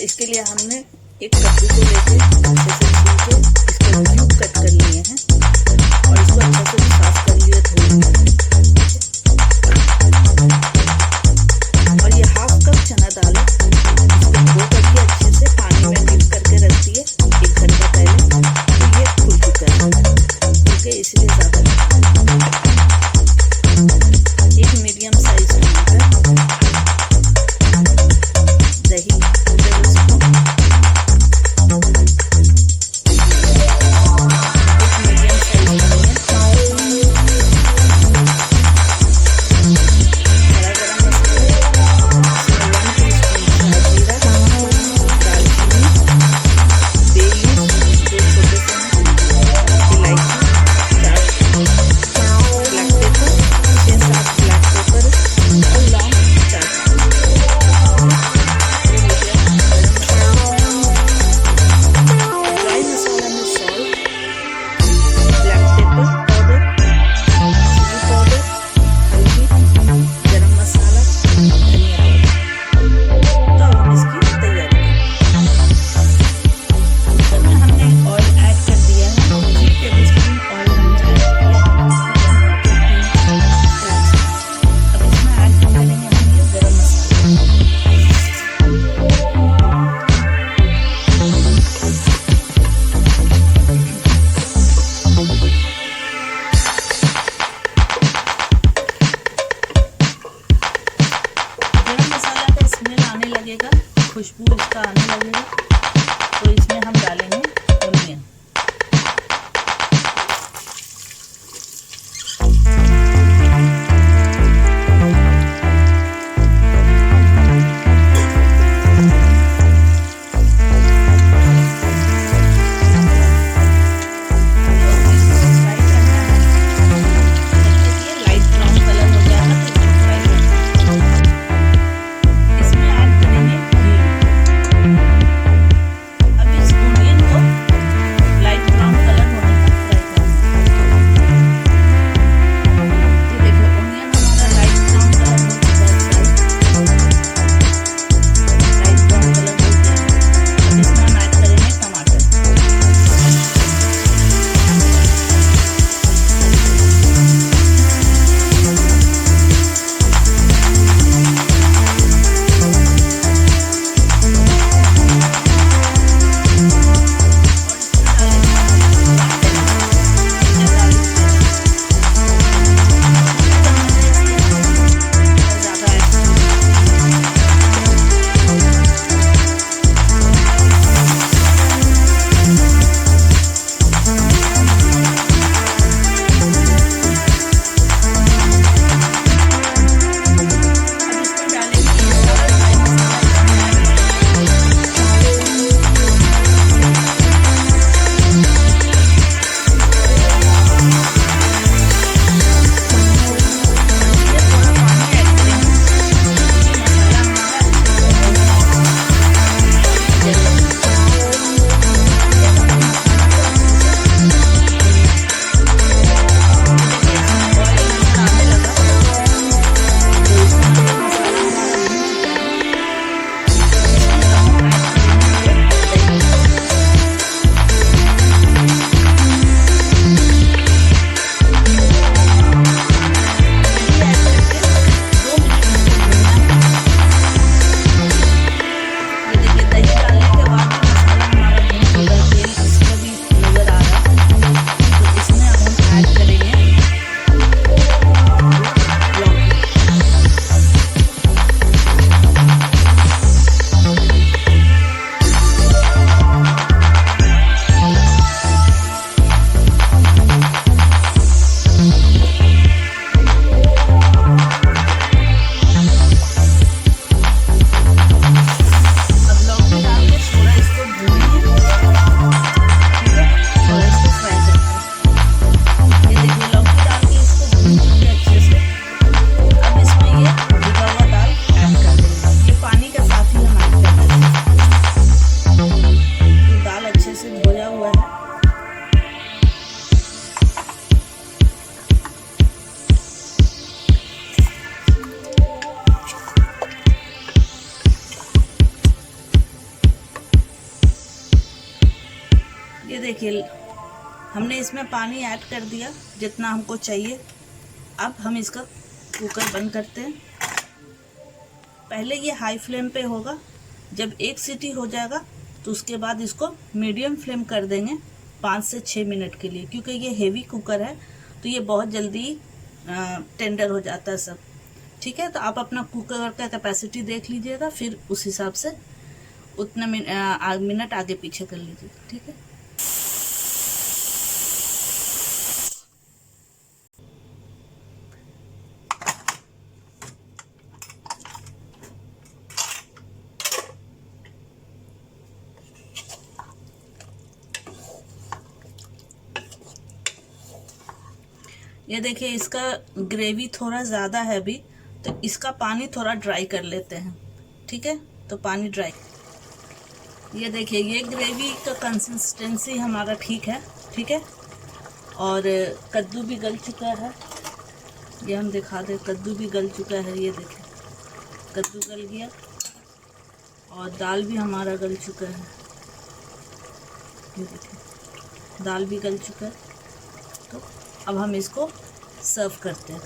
इसके लिए हमने एक कद्दू को लेके अच्छे से छील के इसके क्यूब कट कर लिए हैं और इसको अच्छे से साफ कर लिए, धो लिए। और ये हाफ कप चना दाल है, इसको धो करके अच्छे से पानी में डिप करके रख दिए 1 घंटा पहले, तो ये खुल चुका है। ठीक है, इसलिए ज़्यादा एक मीडियम साइज टमाटर, दही 1 टेबलस्पून, एक मीडियम साइज अनियन, हरा गरम मसाला, इसमें 1 टीस्पून जीरा, दालचीनी, बे लीफ 2 छोटे चम्मच, इलायची 4 ब्लैक पेपर 6-7 ब्लैक पेपर और लौंग 4 ड्राई मसाला में salt, black pepper powder, chilli powder, हल्दी, गरम मसाला, धनिया पाउडर। तो अब हम इसकी तैयारी करें। कुकर में हमने ऑयल ऐड कर दिया है, 3 टेबलस्पून ऑयल हमने ऐड किया है। अब इसमें ऐड करेंगे हम ये गरम मसाला। गरम मसाला का स्मेल आने लगेगा, खुशबू इसका आने लगेगा, तो इसमें हम डालेंगे ऑनियन। फ्राई करना है जब तक ये लाइट ब्राउन कलर हो जाएगा, तो इसको फ्राई करना है। इसमें ऐड करेंगे घी। अब इस ऑनियन को ये देखिए हमने इसमें पानी ऐड कर दिया जितना हमको चाहिए। अब हम इसका कुकर बंद करते हैं। पहले ये हाई फ्लेम पे होगा, जब एक सीटी हो जाएगा तो उसके बाद इसको मीडियम फ्लेम कर देंगे 5 से 6 मिनट के लिए, क्योंकि ये हेवी कुकर है तो ये बहुत जल्दी टेंडर हो जाता है सब। ठीक है, तो आप अपना कुकर का कैपेसिटी देख लीजिएगा, फिर उस हिसाब से उतना मिनट आगे पीछे कर लीजिएगा। ठीक है, ये देखिए इसका ग्रेवी थोड़ा ज़्यादा है अभी, तो इसका पानी थोड़ा ड्राई कर लेते हैं। ठीक है, तो पानी ड्राई, ये देखिए ये ग्रेवी का कंसिस्टेंसी हमारा ठीक है। ठीक है, और कद्दू भी गल चुका है, ये हम दिखा दें, कद्दू भी गल चुका है। ये देखिए कद्दू गल गया और दाल भी हमारा गल चुका है। ये देखिए दाल भी गल चुका है। तो अब हम इसको सर्व करते हैं।